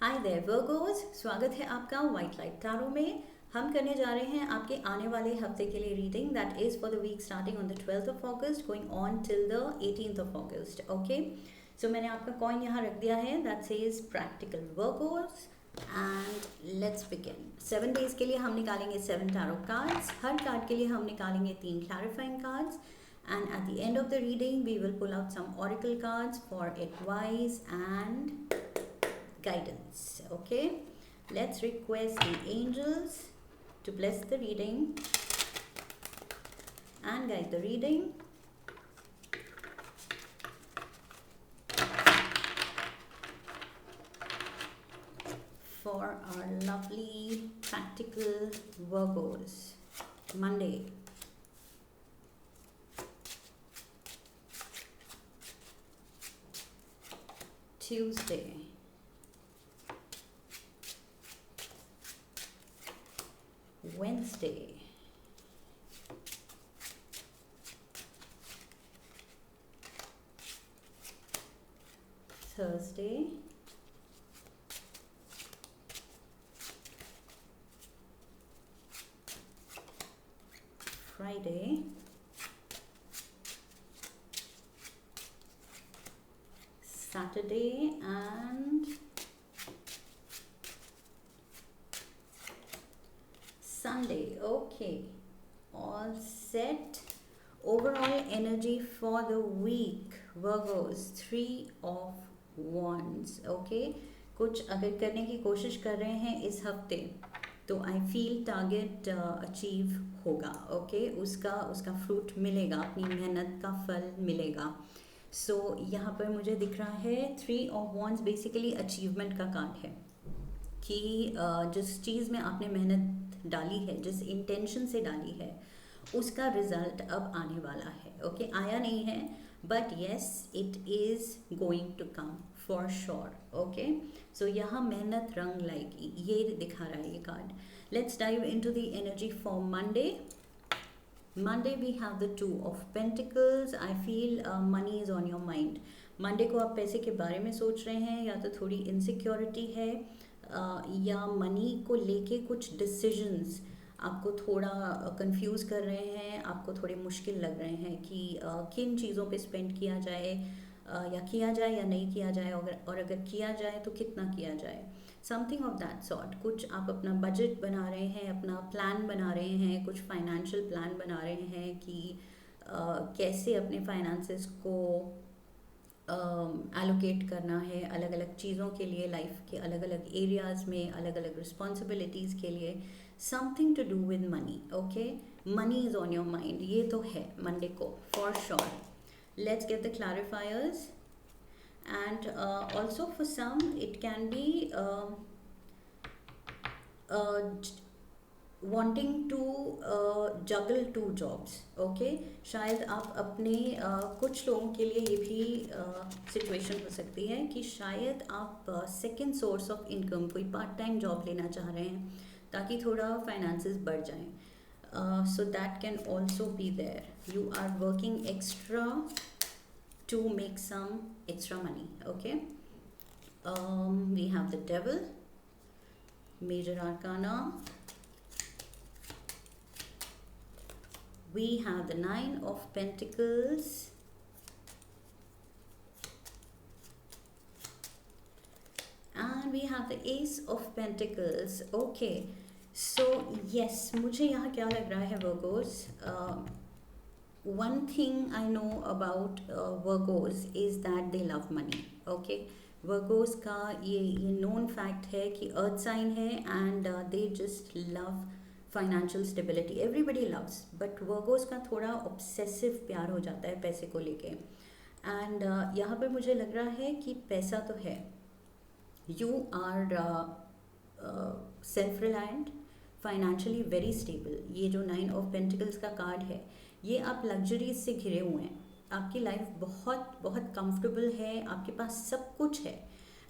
Hi there Virgo's, स्वागत है आपका वाइट लाइट टैरो में। हम करने जा रहे हैं आपके आने वाले हफ्ते के लिए reading that is for the week starting on the 12th of August going on till the 18th of August. Okay, so मैंने आपका कॉइन यहाँ रख दिया है that says practical Virgos and let's begin. 7 days के लिए हम निकालेंगे 7 टैरो कार्ड्स। हर कार्ड के लिए हम निकालेंगे 3 clarifying cards and at the end of the reading we will pull out some oracle cards for advice and guidance. Okay, let's request the angels to bless the reading and guide the reading. For our lovely practical Virgos, Monday, Tuesday, Wednesday, Thursday, Friday, Saturday and Sunday. Okay, all set. Overall energy for the week, Virgos, 3 of Wands. Okay, कुछ अगर करने की कोशिश कर रहे हैं इस हफ्ते तो आई फील टारगेट अचीव होगा। ओके, उसका उसका फ्रूट मिलेगा, अपनी मेहनत का फल मिलेगा। सो यहाँ पर मुझे दिख रहा है 3 of Wands बेसिकली अचीवमेंट का कार्ड है कि जिस चीज़ में आपने मेहनत डाली है, जिस इंटेंशन से डाली है, उसका रिजल्ट अब आने वाला है। ओके, आया नहीं है but yes it is going to come for sure. Okay, so यहाँ मेहनत रंग लाएगी, ये दिखा रहा है ये card. Let's dive into the energy for Monday. Monday we have the 2 of Pentacles. I feel money is on your mind. Monday को आप पैसे के बारे में सोच रहे हैं, या तो थोड़ी इनसिक्योरिटी है या मनी को लेके कुछ डिसीजंस आपको थोड़ा कंफ्यूज कर रहे हैं, आपको थोड़े मुश्किल लग रहे हैं कि किन चीज़ों पे स्पेंड किया जाए या किया जाए या नहीं किया जाए, और अगर किया जाए तो कितना किया जाए, समथिंग ऑफ दैट सॉर्ट। कुछ आप अपना बजट बना रहे हैं, अपना प्लान बना रहे हैं, कुछ फाइनेंशियल प्लान बना रहे हैं कि कैसे अपने फाइनेंसेस को एलोकेट करना है अलग अलग चीज़ों के लिए, लाइफ के अलग अलग एरियाज़ में, अलग अलग रिस्पॉन्सिबिलिटीज़ के लिए, something to do with money. Okay, money is on your mind, ये तो है मंडे को for sure. Let's get the clarifiers and also for some it can be wanting to juggle 2 jobs. okay, शायद आप अपने कुछ लोगों के लिए ये भी सिचुएशन हो सकती है कि शायद आप सेकेंड सोर्स ऑफ इनकम, कोई पार्ट टाइम जॉब लेना चाह रहे हैं ताकि थोड़ा फाइनेंसेस बढ़ जाएं। So that can also be there. You are working extra to make some extra money. Okay, we have the Devil, Major Arcana, we have the 9 of Pentacles, and we have the Ace of Pentacles. Okay, so yes, मुझे यहाँ क्या लग रहा है Virgos, one thing I know about Virgos is that they love money. Okay, Virgos का ये known fact है कि earth sign है and they just love financial stability. Everybody loves, but Virgos का थोड़ा obsessive प्यार हो जाता है पैसे को लेके। and यहाँ पे मुझे लग रहा है कि पैसा तो है, you are self-reliant, financially very stable। ये जो 9 of Pentacles का कार्ड है, ये आप लग्जरीज से घिरे हुए हैं, आपकी लाइफ बहुत बहुत कंफर्टेबल है, आपके पास सब कुछ है,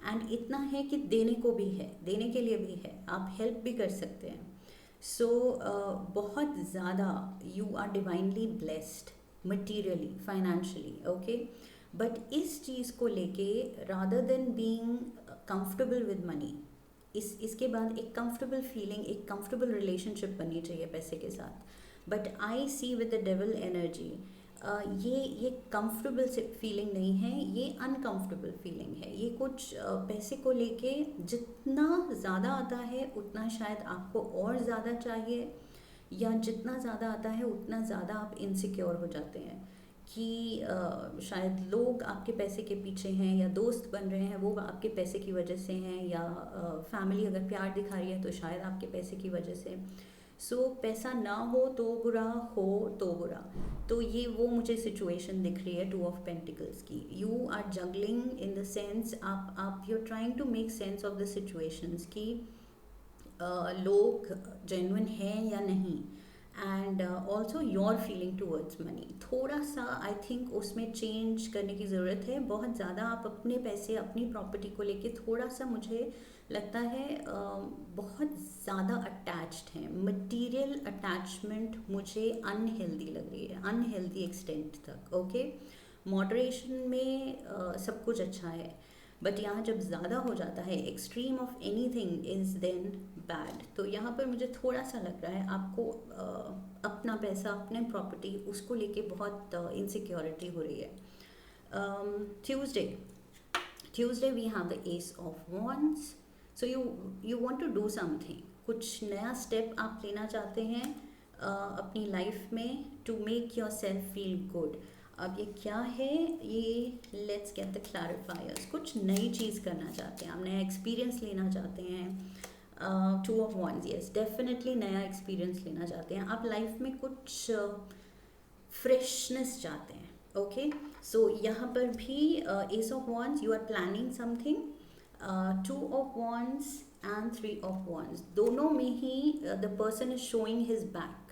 एंड इतना है कि देने को भी है, देने के लिए भी है, आप हेल्प भी कर सकते हैं। सो बहुत ज़्यादा you are divinely blessed materially, financially. Okay, but इस चीज़ को लेके rather than being comfortable with money. इसके बाद एक कंफर्टेबल फीलिंग, एक कंफर्टेबल रिलेशनशिप बननी चाहिए पैसे के साथ। But I see with the devil energy, ये कंफर्टेबल से फीलिंग नहीं है, ये अनकंफर्टेबल फीलिंग है। ये कुछ पैसे को लेके जितना ज़्यादा आता है उतना शायद आपको और ज़्यादा चाहिए, या जितना ज़्यादा आता है उतना ज़्यादा आप इनसिक्योर हो जाते हैं कि शायद लोग आपके पैसे के पीछे हैं, या दोस्त बन रहे हैं वो आपके पैसे की वजह से हैं, या फैमिली अगर प्यार दिखा रही है तो शायद आपके पैसे की वजह से। सो पैसा ना हो तो बुरा, हो तो बुरा। तो ये वो मुझे सिचुएशन दिख रही है 2 ऑफ पेंटिकल्स की। You are juggling in the sense, आप you are trying to make sense of the situations कि लोग जेन्युइन हैं या नहीं, and also your feeling towards money. थोड़ा सा आई थिंक उसमें चेंज करने की ज़रूरत है। बहुत ज़्यादा आप अपने पैसे, अपनी प्रॉपर्टी को लेके थोड़ा सा मुझे लगता है बहुत ज़्यादा अटैच्ड हैं। मटीरियल अटैचमेंट मुझे अनहेल्दी लग रही है, अनहेल्दी एक्सटेंट तक। ओके, मॉडरेशन में सब कुछ अच्छा है, बट यहाँ जब ज़्यादा हो जाता है, extreme of anything is then bad. तो यहाँ पर मुझे थोड़ा सा लग रहा है आपको अपना पैसा, अपने प्रॉपर्टी, उसको लेके बहुत इनसिक्योरिटी हो रही है। Tuesday we have the ace of wands. So you want to do something, कुछ नया स्टेप आप लेना चाहते हैं अपनी लाइफ में, to make yourself feel good. अब ये क्या है, ये लेट्स गेट द क्लैरिफायर्स। कुछ नई चीज़ करना चाहते हैं आप, नया एक्सपीरियंस लेना चाहते हैं। 2 ऑफ वॉन्ड्स, यस डेफिनेटली नया एक्सपीरियंस लेना चाहते हैं आप लाइफ में, कुछ फ्रेशनेस चाहते हैं। ओके, सो यहाँ पर भी ace of wands, you are planning something. 2 of wands and 3 of wands, दोनों में ही the person is showing his back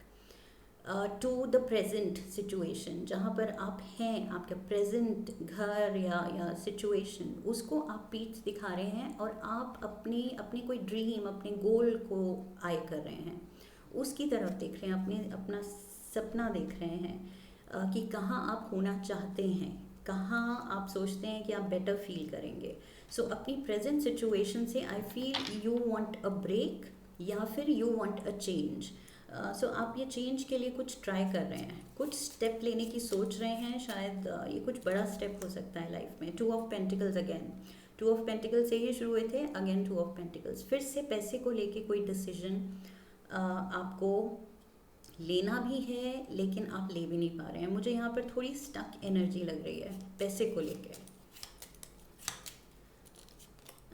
to the present situation. जहाँ पर आप हैं, आपका प्रेजेंट घर या सिचुएशन, उसको आप पीठ दिखा रहे हैं और आप अपने कोई ड्रीम, अपने गोल को आई कर रहे हैं, उसकी तरफ देख रहे हैं, अपना सपना देख रहे हैं कि कहाँ आप होना चाहते हैं, कहाँ आप सोचते हैं कि आप बेटर फील करेंगे। सो अपनी प्रेजेंट सिचुएशन से I feel you want a break, या फिर you want a change. So आप ये चेंज के लिए कुछ ट्राई कर रहे हैं, कुछ स्टेप लेने की सोच रहे हैं। शायद ये कुछ बड़ा स्टेप हो सकता है लाइफ में। 2 of pentacles again, 2 of pentacles से ही शुरू हुए थे, अगेन 2 ऑफ पेंटिकल्स। फिर से पैसे को लेके कोई डिसीजन आपको लेना भी है, लेकिन आप ले भी नहीं पा रहे हैं। मुझे यहाँ पर थोड़ी स्टक एनर्जी लग रही है पैसे को लेके।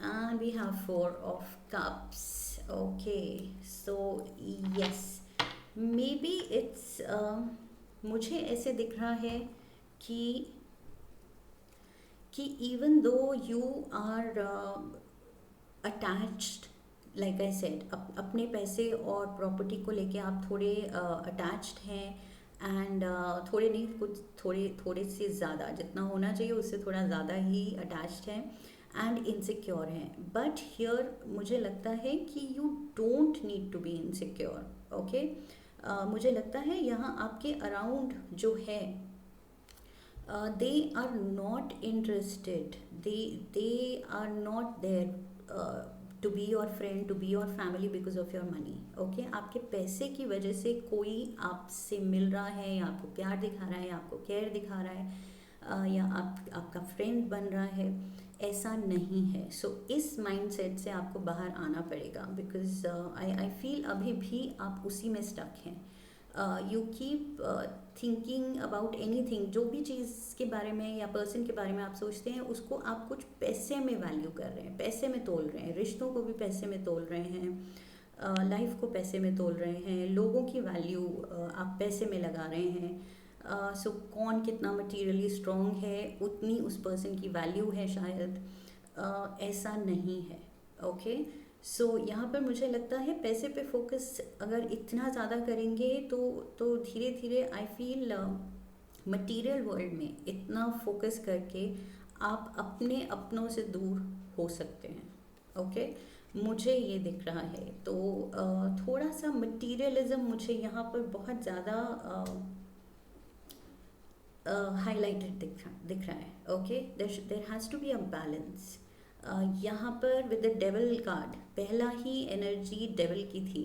And we have 4 of cups. Okay, so yes, maybe it's, मुझे ऐसे दिख रहा है कि even though you are attached, like I said, अपने पैसे और प्रॉपर्टी को लेके आप थोड़े अटैच्ड हैं, एंड थोड़े नहीं, कुछ थोड़े से ज़्यादा, जितना होना चाहिए उससे थोड़ा ज़्यादा ही अटैच्ड हैं एंड इनसिक्योर हैं। बट हियर मुझे लगता है कि you don't need to be insecure. Okay, मुझे लगता है यहाँ आपके अराउंड जो है, they are not interested, they are not there to be your friend, to be your family because of your money. Okay, आपके पैसे की वजह से कोई आपसे मिल रहा है, या आपको प्यार दिखा रहा है, या आपको केयर दिखा रहा है, या आपका फ्रेंड बन रहा है, ऐसा नहीं है। सो इस माइंडसेट से आपको बाहर आना पड़ेगा, बिकॉज आई फील अभी भी आप उसी में स्टक हैं। You keep thinking about anything, जो भी चीज़ के बारे में या पर्सन के बारे में आप सोचते हैं, उसको आप कुछ पैसे में वैल्यू कर रहे हैं, पैसे में तोल रहे हैं, रिश्तों को भी पैसे में तोल रहे हैं, लाइफ को पैसे में तोल रहे हैं, लोगों की वैल्यू आप पैसे में लगा रहे हैं। सो कौन कितना मटीरियली स्ट्रॉन्ग है, उतनी उस पर्सन की वैल्यू है शायद। ऐसा नहीं है। ओके, सो यहाँ पर मुझे लगता है पैसे पे फोकस अगर इतना ज़्यादा करेंगे तो धीरे धीरे आई फील मटेरियल वर्ल्ड में इतना फोकस करके आप अपने अपनों से दूर हो सकते हैं। ओके, मुझे ये दिख रहा है। तो थोड़ा सा मटीरियलिज्म मुझे यहाँ पर बहुत ज़्यादा हाईलाइटेड दिख रहा है। Okay, there has to be a balance. यहाँ पर विद द डेविल कार्ड पहला ही एनर्जी डेविल की थी,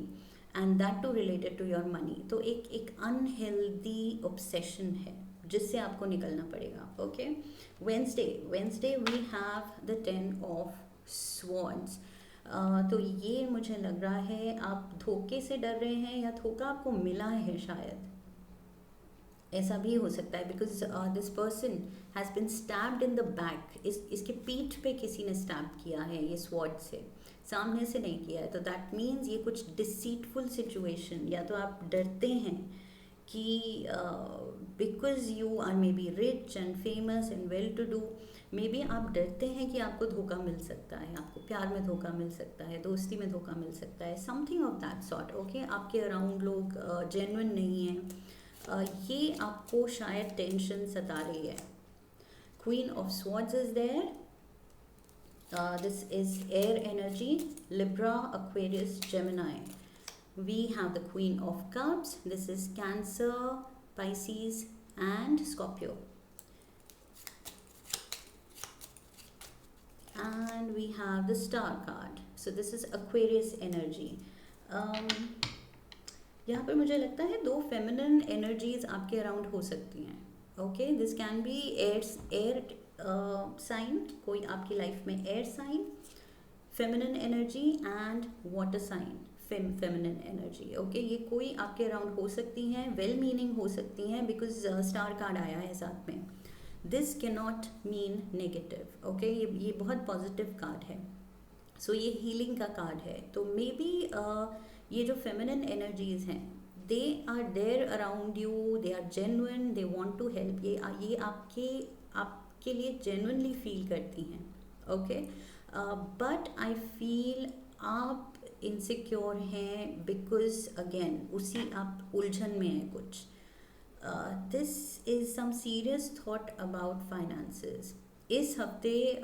and that too related to your money. तो एक अनहेल्दी ऑब्सेशन है जिससे आपको निकलना पड़ेगा। Okay, Wednesday we have the 10 of swords. तो ये मुझे लग रहा है आप धोखे से डर रहे हैं या धोखा आपको मिला है, शायद ऐसा भी हो सकता है, because this person has been stabbed in the back. इसके पीठ पे किसी ने स्टैब किया है ये स्वॉर्ड से, सामने से नहीं किया है। तो दैट मीन्स ये कुछ डिसीटफुल सिचुएशन, या तो आप डरते हैं कि because you are maybe rich and famous and well to do, maybe आप डरते हैं कि आपको धोखा मिल सकता है, आपको प्यार में धोखा मिल सकता है, दोस्ती में धोखा मिल सकता है, something of that sort. Okay, आपके अराउंड लोग जेन्युइन नहीं हैं, ये आपको शायद टेंशन सता रही है। Queen of swords is there, this is air energy, Libra, Aquarius, Gemini. We have the Queen of Cups. This is Cancer, Pisces and Scorpio. And we have the Star card. So this is Aquarius energy. यहाँ पर मुझे लगता है दो feminine energies आपके around हो सकती हैं। Okay, this can be air sign, कोई आपकी लाइफ में air sign, feminine energy, and water sign feminine energy. Okay, ये कोई आपके अराउंड हो सकती हैं, वेल मीनिंग हो सकती हैं, बिकॉज स्टार कार्ड आया है साथ में। This can not mean negative. Okay, ये बहुत पॉजिटिव कार्ड है। सो ये हीलिंग का कार्ड है। तो मे बी ये जो फेमिनिन एनर्जीज हैं, they are there around you, they are genuine, they want to help. ये आपके लिए जेन्युइनली फील करती हैं। ओके, बट आई फील आप इनसिक्योर हैं, बिकॉज अगेन उसी आप उलझन में हैं कुछ। This is some serious thought about finances इस हफ्ते,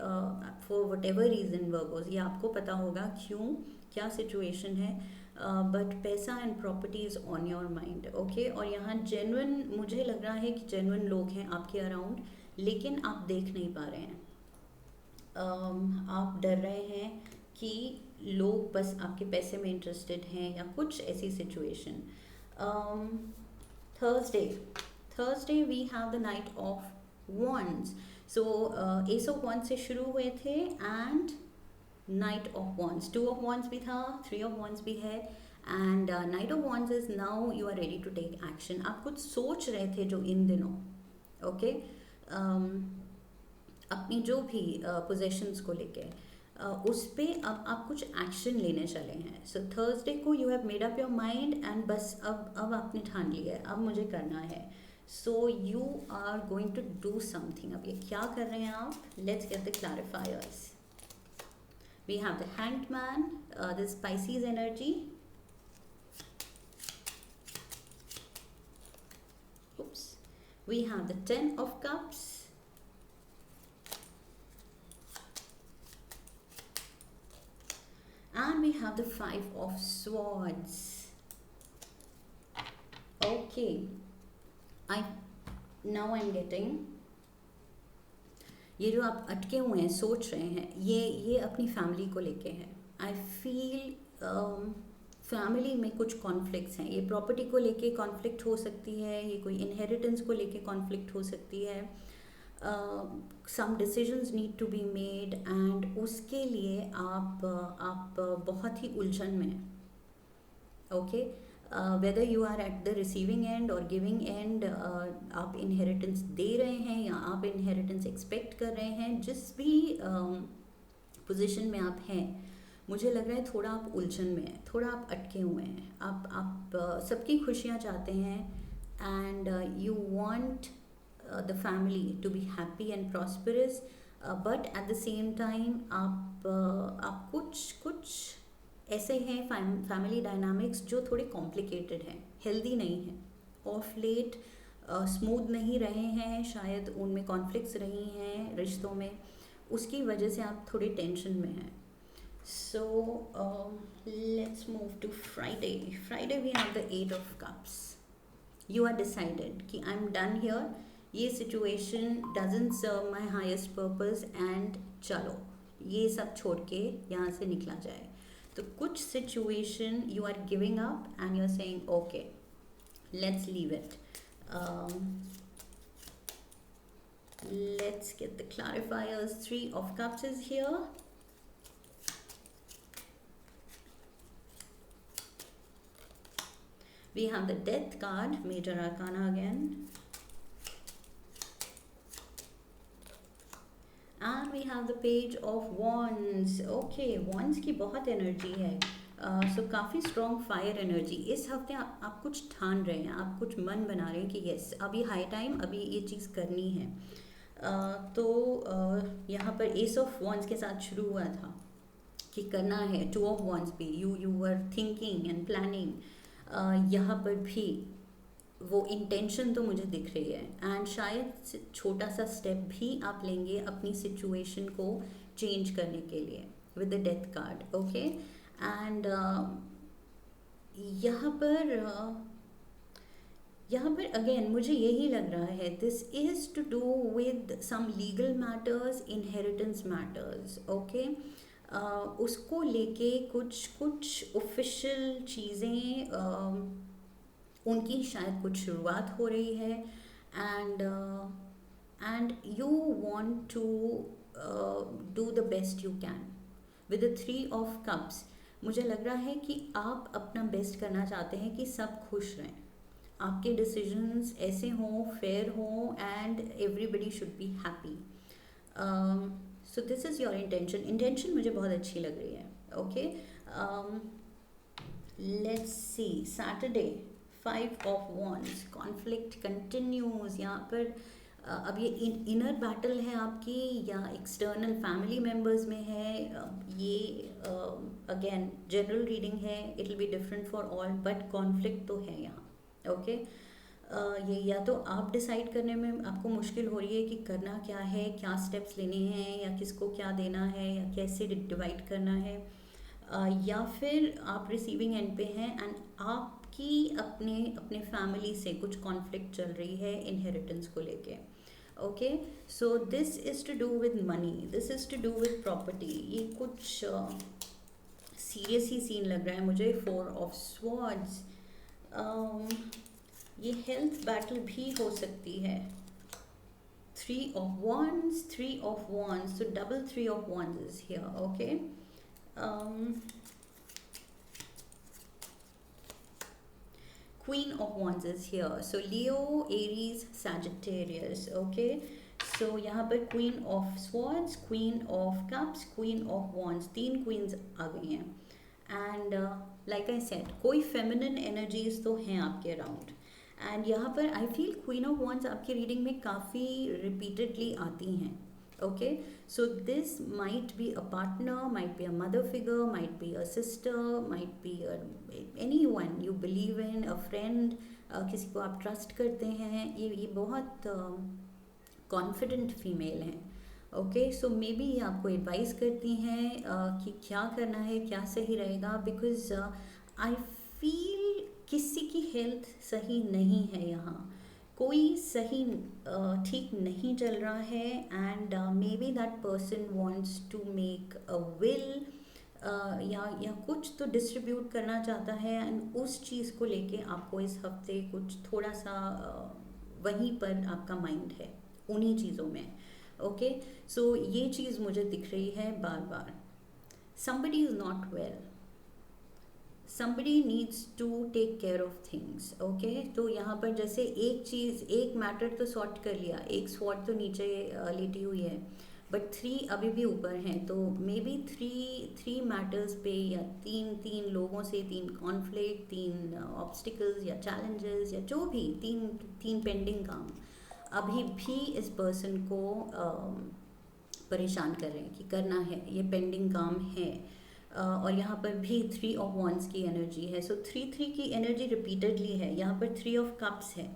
for whatever reason Virgos, ये आपको पता होगा क्यों, क्या सिचुएशन है, बट पैसा and property is on your mind. Okay, और यहाँ जेन्युइन मुझे लग रहा है कि जेन्युइन लोग हैं आपके अराउंड, लेकिन आप देख नहीं पा रहे हैं। आप डर रहे हैं कि लोग बस आपके पैसे में इंटरेस्टेड हैं, या कुछ ऐसी situation. Thursday we have the knight of wands. So ace of wands से शुरू हुए थे, and knight of wands, 2 of wands भी था, 3 of wands भी है, and knight of wands is now you are ready to take action. आप कुछ सोच रहे थे जो इन दिनों, ओके, अपनी जो भी पोजेशंस को लेके, उस पर अब आप कुछ एक्शन लेने चले हैं। सो थर्सडे को you have made up your mind, and बस अब आपने ठान लिया है, अब मुझे करना है। So you are going to do something. अब ये क्या कर रहे हैं आप? Let's get the clarifiers. We have the hanged man, this species energy, we have the 10 of cups, and we have the 5 of swords. Okay, now I'm getting, ये जो आप अटके हुए हैं, सोच रहे हैं, ये अपनी फैमिली को लेके है। आई फील फैमिली में कुछ कॉन्फ्लिक्ट्स हैं। ये प्रॉपर्टी को लेके कॉन्फ्लिक्ट हो सकती है, ये कोई इनहेरिटेंस को लेके कॉन्फ्लिक्ट हो सकती है। Some decisions need to be made, and उसके लिए आप बहुत ही उलझन में हैं। Okay, whether you are at the receiving end और गिविंग एंड, आप इनहेरिटेंस दे रहे हैं या आप इनहेरिटेंस एक्सपेक्ट कर रहे हैं, जिस भी पोजीशन में आप हैं, मुझे लग रहा है थोड़ा आप उलझन में हैं, थोड़ा आप अटके हुए हैं। आप सबकी खुशियाँ चाहते हैं, and you want the family to be happy and prosperous, but at the same time आप कुछ ऐसे हैं फैमिली डायनामिक्स जो थोड़े कॉम्प्लिकेटेड हैं, हेल्दी नहीं हैं, ऑफ लेट स्मूथ नहीं रहे हैं, शायद उनमें कॉन्फ्लिक्ट्स रही हैं रिश्तों में, उसकी वजह से आप थोड़े टेंशन में हैं। So let's move to Friday. Friday we have the 8 of cups. You are decided कि I'm done here. ये situation doesn't serve my highest purpose, and चलो ये सब छोड़ के यहाँ से निकला जाए। तो कुछ situation you are giving up and you are saying okay let's leave it. Let's get the clarifiers. Three of Cups is here. We have the Death card, Major Arcana again. And we have the Page of Wands. Okay, Wands की बहुत energy है। सो काफ़ी strong fire energy. इस हफ्ते आप कुछ ठान रहे हैं, आप कुछ मन बना रहे हैं कि यस अभी हाई टाइम, अभी ये चीज़ करनी है। तो यहाँ पर एस ऑफ वॉन्ड्स के साथ शुरू हुआ था कि करना है। टू ऑफ वॉन्ड्स भी you were thinking and planning. यहाँ पर भी वो इंटेंशन तो मुझे दिख रही है एंड शायद छोटा सा स्टेप भी आप लेंगे अपनी सिचुएशन को चेंज करने के लिए with the death card. Okay and यहाँ पर अगेन मुझे यही लग रहा है this is to do with some legal matters, inheritance matters. Okay उसको लेके कुछ ऑफिशियल चीज़ें उनकी शायद कुछ शुरुआत हो रही है and you want to do the best you can with the three of cups. मुझे लग रहा है कि आप अपना बेस्ट करना चाहते हैं कि सब खुश रहें, आपके डिसीजंस ऐसे हों, फेयर हों and everybody should be happy. So this is your intention मुझे बहुत अच्छी लग रही है। Okay let's see Saturday, 5 of Wands, conflict continues. यहाँ पर अब ये इनर बैटल है आपकी या एक्सटर्नल फैमिली मेम्बर्स में है। ये अगेन जनरल रीडिंग है, it will be different for all but conflict तो है यहाँ। ओके ये या तो आप डिसाइड करने में आपको मुश्किल हो रही है कि करना क्या है, क्या स्टेप्स लेने हैं या किसको क्या देना है या कैसे डिवाइड करना है, या फिर आप रिसीविंग एंड पे हैं एंड आपकी अपने फैमिली से कुछ कॉन्फ्लिक्ट चल रही है इनहेरिटेंस को लेके। Okay so this is to do with money, this is to do with property. ये कुछ सीरियस ही सीन लग रहा है मुझे। 4 of Swords, ये हेल्थ बैटल भी हो सकती है। 3 of Wands, so double 3 of Wands is here. Okay Queen of Wands is here, so Leo, Aries, Sagittarius. Okay so यहाँ पर Queen of Swords, Queen of Cups, Queen of Wands, 3 queens आ गई हैं and like I said कोई feminine energies तो हैं आपके around and यहाँ पर I feel queen of wands आपकी रीडिंग में काफ़ी रिपीटेडली आती हैं। Okay so this might be a partner, might be a mother figure, might be a sister, might be any one you believe in, a friend, किसी को आप trust करते हैं। ये बहुत कॉन्फिडेंट फीमेल हैं। ओके सो मे बी ये आपको एडवाइस करती हैं कि क्या करना है, क्या सही रहेगा, बिकॉज आई फील किसी की हेल्थ सही नहीं है यहाँ, कोई सही ठीक नहीं चल रहा है and maybe that person wants to make a will या कुछ तो डिस्ट्रीब्यूट करना चाहता है एंड उस चीज़ को लेके आपको इस हफ्ते कुछ थोड़ा सा वहीं पर आपका माइंड है उन्हीं चीज़ों में। ओके सो ये चीज़ मुझे दिख रही है बार बार। somebody is not well, somebody needs to take care of things. Okay तो यहाँ पर जैसे एक मैटर तो सॉर्ट कर लिया, एक स्वॉर्ड तो नीचे लेटी हुई है बट 3 अभी भी ऊपर हैं, तो मे बी 3 मैटर्स पे या तीन लोगों से 3 कॉन्फ्लिक्ट, 3 ऑब्स्टिकल्स या चैलेंजेस या जो भी 3 पेंडिंग काम अभी भी इस पर्सन को परेशान कर रहे हैं कि करना है, ये पेंडिंग काम है। और यहाँ पर भी 3 of Wands की एनर्जी है, सो 3 की एनर्जी रिपीटेडली है। यहाँ पर 3 of Cups है,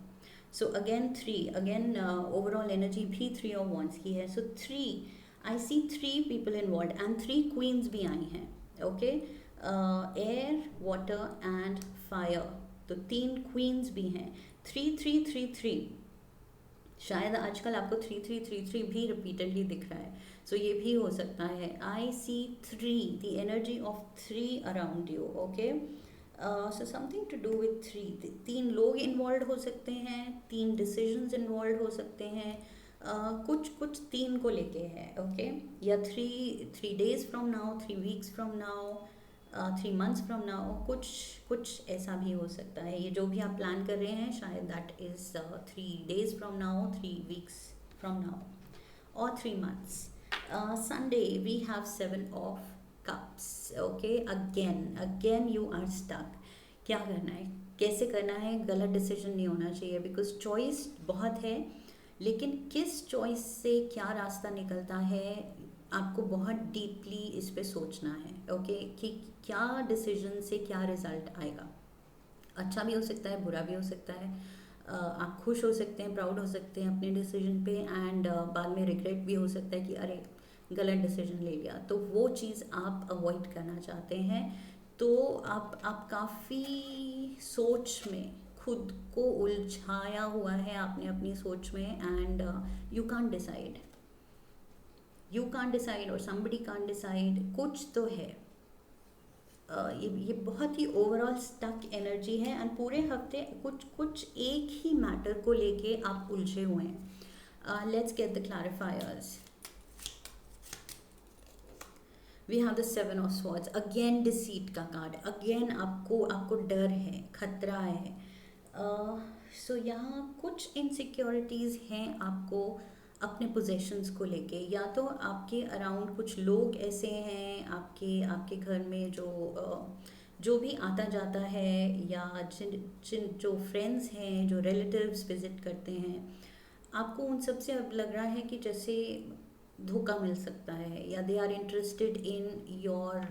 सो अगेन ओवरऑल एनर्जी भी 3 of Wands की है। सो 3 आई see 3 people involve and 3 queen's भी आई हैं। Okay air, water and fire, तो 3 क्वींस भी हैं। 3 3 3 3 शायद आजकल आपको 3333 भी रिपीटेडली दिख रहा है, सो ये भी हो सकता है। I see 3, the energy of 3 around you, okay. So something to do with 3, 3 लोग इन्वॉल्व हो सकते हैं, 3 डिसीजंस इन्वॉल्व हो सकते हैं, कुछ कुछ 3 को लेके है, ओके। या 3 days from now, 3 weeks from now, 3 months from now, कुछ कुछ ऐसा भी हो सकता है। ये जो भी आप प्लान कर रहे हैं शायद that is 3 days from now, 3 weeks from now और 3 months। Sunday we have 7 of cups, okay. Again again you are stuck. क्या करना है, कैसे करना है, गलत डिसीजन नहीं होना चाहिए, बिकॉज चॉइस बहुत है, लेकिन किस चॉइस से क्या रास्ता निकलता है आपको बहुत डीपली इस पे सोचना है, ओके। कि क्या डिसीजन से क्या रिजल्ट आएगा। अच्छा भी हो सकता है, बुरा भी हो सकता है। आप खुश हो सकते हैं, प्राउड हो सकते हैं अपने डिसीजन पे, एंड बाद में रिग्रेट भी हो सकता है कि अरे गलत डिसीजन ले लिया। तो वो चीज़ आप अवॉइड करना चाहते हैं, तो आप काफ़ी सोच में खुद को उलझाया हुआ है आपने अपनी सोच में, and you can't decide, you can't decide और समबडी कांट डिसाइड, कुछ तो है। ये बहुत ही ओवरऑल स्टक एनर्जी है, एंड पूरे हफ्ते कुछ कुछ एक ही मैटर को लेके आप उलझे हुए हैं। Let's get the clarifiers. We have the 7 of swords, again deceit का कार्ड, अगेन आपको डर है, खतरा है। सो यहाँ कुछ इनसिक्योरिटीज़ हैं आपको अपने पोजेशंस को लेके, या तो आपके अराउंड कुछ लोग ऐसे हैं आपके आपके घर में जो भी आता जाता है, या जिन जिन जो फ्रेंड्स हैं, जो रिलेटिव्स विजिट करते हैं, आपको उन सब से अब लग रहा है कि जैसे धोखा मिल सकता है, या they are interested in your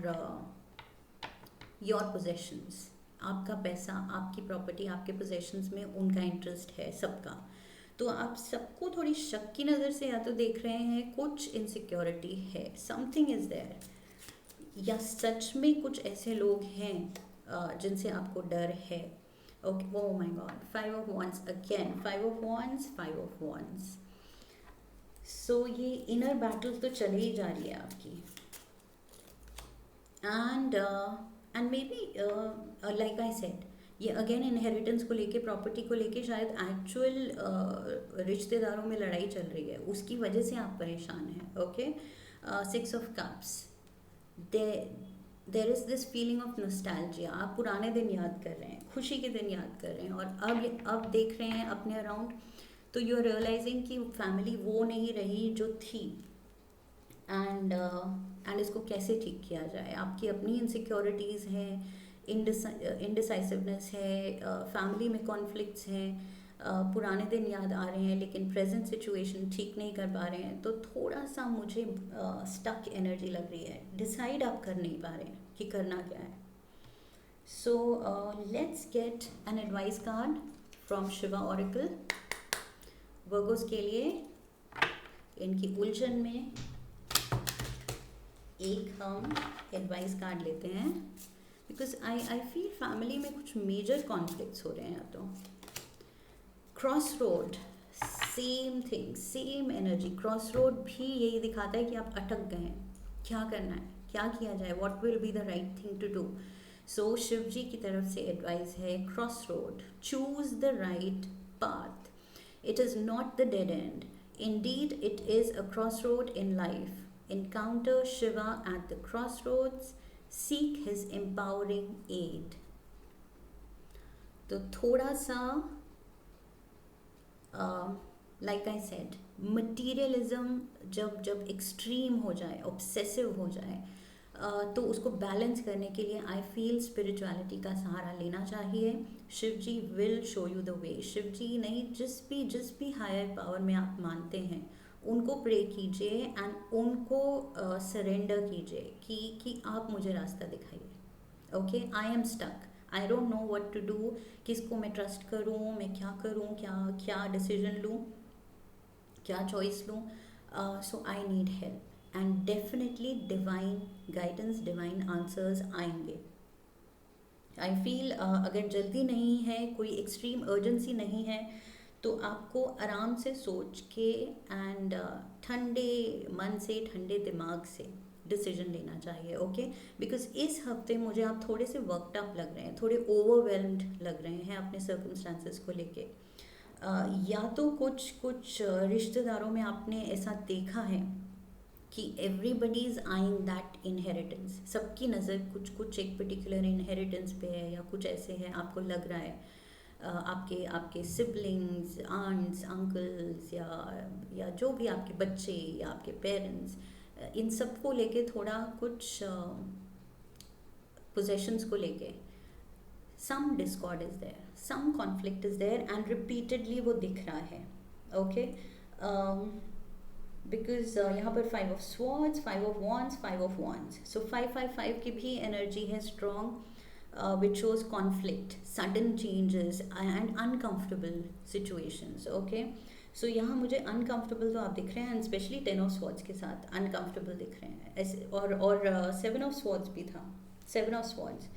possessions. आपका पैसा, आपकी प्रॉपर्टी, आपके पोजेशंस में उनका इंटरेस्ट है सबका। तो आप सबको थोड़ी शक की नज़र से या तो देख रहे हैं, कुछ इनसिक्योरिटी है, समथिंग इज़ देयर, या सच में कुछ ऐसे लोग हैं जिनसे आपको डर है, okay. Oh my God, 5 of wands again, 5 of wands, 5 of wands। सो ये इनर बैटल तो चली ही जा रही है आपकी, and may be like I said, ये अगेन इनहेरिटेंस को लेके, प्रॉपर्टी को लेके, शायद एक्चुअल रिश्तेदारों में लड़ाई चल रही है, उसकी वजह से आप परेशान हैं, okay. 6 of cups, there is this feeling of nostalgia, आप पुराने दिन याद कर रहे हैं, खुशी के दिन याद कर रहे हैं, और अब देख रहे हैं अपने अराउंड, तो यू आर रियलाइजिंग कि फैमिली वो नहीं रही जो थी, एंड इसको कैसे ठीक किया जाए। आपकी अपनी इनसिक्योरिटीज़ हैं, इनडिसाइसिवनेस है, फैमिली में कॉन्फ्लिक्ट्स हैं, पुराने दिन याद आ रहे हैं, लेकिन प्रेजेंट सिचुएशन ठीक नहीं कर पा रहे हैं, तो थोड़ा सा मुझे स्टक एनर्जी लग रही है, डिसाइड आप कर नहीं पा रहे हैं कि करना क्या है। So let's get an advice card from Shiva oracle Virgo's के लिए, इनकी उलझन में एक हम एडवाइस कार्ड लेते हैं, बिकॉज आई फील फैमिली में कुछ मेजर कॉन्फ्लिक्ट्स हो रहे हैं। तो cross road, same thing, same energy, cross road भी यही दिखाता है कि आप अटक गए हैं, क्या करना है, क्या किया जाए, what will be the right thing to do. So Shiv ji की तरफ से एडवाइस है, cross road, choose the right path, it is not the dead end, indeed it is a crossroad in life, encounter Shiva at the crossroads, seek his empowering aid। तो थोड़ा सा like I said, materialism जब extreme हो जाए, obsessive हो जाए, तो उसको बैलेंस करने के लिए आई फील स्पिरिचुअलिटी का सहारा लेना चाहिए। Shiv ji will show you the way. Shiv ji नहीं, जिस भी हायर पावर में आप मानते हैं उनको प्रे कीजिए, एंड उनको सरेंडर कीजिए कि आप मुझे रास्ता दिखाइए, okay. I am stuck, I don't know what to do, किसको मैं ट्रस्ट करूँ, मैं क्या करूँ, क्या डिसीजन लूँ, क्या चॉइस लूँ। So I need help, and definitely divine guidance, divine answers आएंगे। आई फील अगर जल्दी नहीं है, कोई एक्सट्रीम अर्जेंसी नहीं है, तो आपको आराम से सोच के एंड ठंडे मन से, ठंडे दिमाग से डिसीजन लेना चाहिए, ओके। बिकॉज इस हफ्ते मुझे आप थोड़े से वर्कड अप लग रहे हैं, थोड़े ओवरवेल्म्ड लग रहे हैं अपने सर्कमस्टांसेस को लेके। या तो कुछ कुछ रिश्तेदारों में आपने ऐसा देखा है कि everybody is eyeing that inheritance, सबकी नज़र कुछ कुछ एक पर्टिकुलर इनहेरिटेंस पे है, या कुछ ऐसे है आपको लग रहा है आपके आपके सिबलिंग्स, आंट्स, अंकल्स, या जो भी आपके बच्चे या आपके पेरेंट्स, इन सब को लेके थोड़ा कुछ पोजेशंस को लेके some discord is there, some conflict is there, and repeatedly वो दिख रहा है, ओके। बिकॉज यहाँ पर 5 of swords, 5 of wands, 5 of wands, so 5 की भी एनर्जी है strong, which shows conflict, sudden changes and uncomfortable situations, okay। so यहाँ मुझे uncomfortable तो आप दिख रहे हैं, and especially 10 of swords के साथ uncomfortable दिख रहे हैं ऐसे, और 7 of swords भी था, 7 of swords,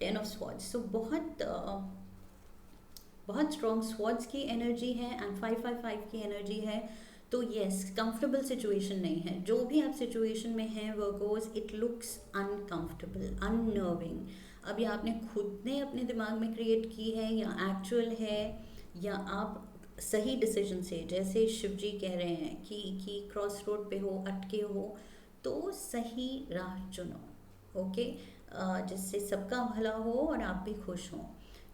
10 of swords, so बहुत strong swords की energy है and 5 की energy है। तो yes, comfortable situation नहीं है, जो भी आप situation में हैं Virgos, it looks uncomfortable, unnerving। अब ये आपने खुद ने अपने दिमाग में क्रिएट की है या एक्चुअल है, या आप सही डिसीजन से, जैसे शिव जी कह रहे हैं कि क्रॉस रोड पे हो, अटके हो, तो सही राह चुनो, ओके, जिससे सबका भला हो और आप भी खुश हों।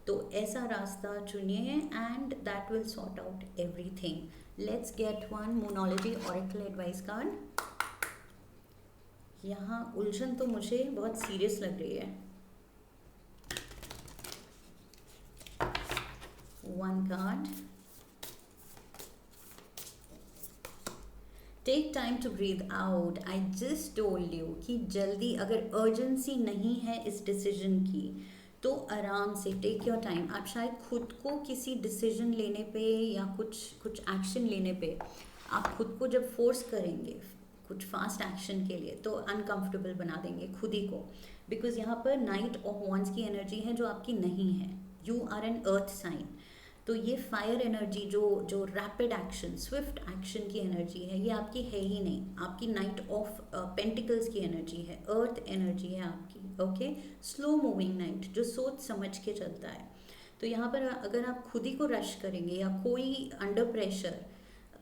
तो ऐसा रास्ता चुनिए and that will sort out everything. Let's get one monology oracle advice card. यहाँ उलझन तो मुझे बहुत सीरियस लग रही है। One card. Take time to breathe out. I just told you कि जल्दी, अगर अर्जेंसी नहीं है इस डिसीजन की तो आराम से टेक योर टाइम। आप शायद खुद को किसी डिसीजन लेने पे या कुछ एक्शन लेने पे आप खुद को जब फोर्स करेंगे कुछ फास्ट एक्शन के लिए तो अनकंफर्टेबल बना देंगे खुद ही को, बिकॉज यहाँ पर नाइट ऑफ वॉन्ड्स की एनर्जी है जो आपकी नहीं है। You are an earth sign, तो ये फायर एनर्जी जो रैपिड एक्शन, स्विफ्ट एक्शन की एनर्जी है, ये आपकी है ही नहीं। आपकी नाइट ऑफ पेंटिकल्स की एनर्जी है, अर्थ एनर्जी है आपकी, ओके। स्लो मूविंग नाइट जो सोच समझ के चलता है। तो यहाँ पर अगर आप खुद ही को रश करेंगे या कोई अंडर प्रेशर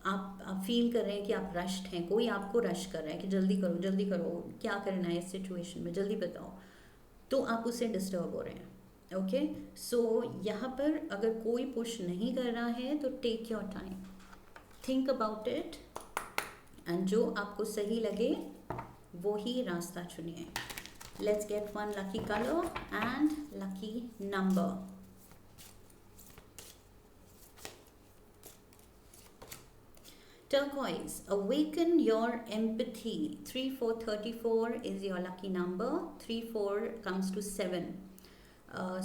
आप फील कर रहे हैं कि आप रश्ड हैं, कोई आपको रश कर रहा है कि जल्दी करो, क्या करना है इस सिचुएशन में, जल्दी बताओ, तो आप उससे डिस्टर्ब हो रहे हैं, ओके। सो यहाँ पर अगर कोई पुश नहीं कर रहा है तो take your time, think about it, and जो आपको सही लगे वो ही रास्ता चुनिए। Let's get one lucky colour and lucky number. Turquoise, awaken your empathy. 3434 is your lucky number. 34 comes to 7.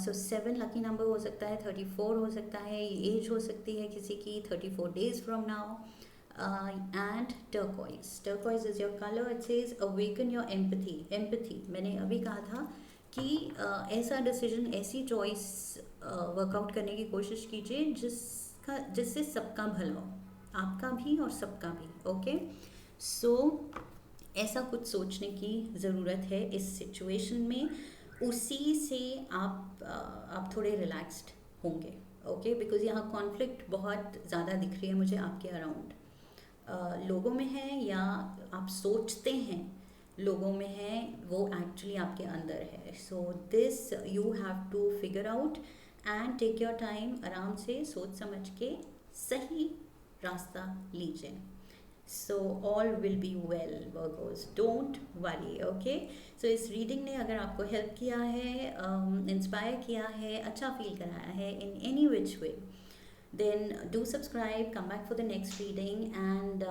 So 7 lucky number हो सकता है, 34 हो सकता है, ये एज हो सकती है किसी की 34 days from now, and turquoise is your colour. It says awaken your empathy मैंने अभी कहा था कि ऐसा डिसीजन, ऐसी चॉइस वर्कआउट करने की कोशिश कीजिए जिससे सबका भला हो, आपका भी और सबका भी, ओके। सो ऐसा कुछ सोचने की ज़रूरत है इस सिचुएशन में, उसी से आप थोड़े रिलैक्स्ड होंगे, ओके। बिकॉज यहाँ कॉन्फ्लिक्ट बहुत ज़्यादा दिख रही है मुझे आपके अराउंड, लोगों में है या आप सोचते हैं लोगों में है, वो एक्चुअली आपके अंदर है। So this you have to figure out and take your time, आराम से सोच समझ के सही रास्ता लीजिए। So all will be well वर्गोस, डोंट वरी, ओके। सो इस रीडिंग ने अगर आपको हेल्प किया है, इंस्पायर किया है, अच्छा फील कराया है in any which way, then do subscribe, come back for the next reading, and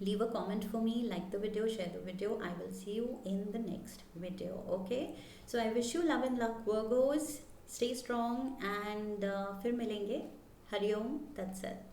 leave a comment for me, like the video, share the video. I will see you in the next video, okay? So I wish you love and luck Virgos, stay strong, and फिर मिलेंगे। हरिओम तत्सत।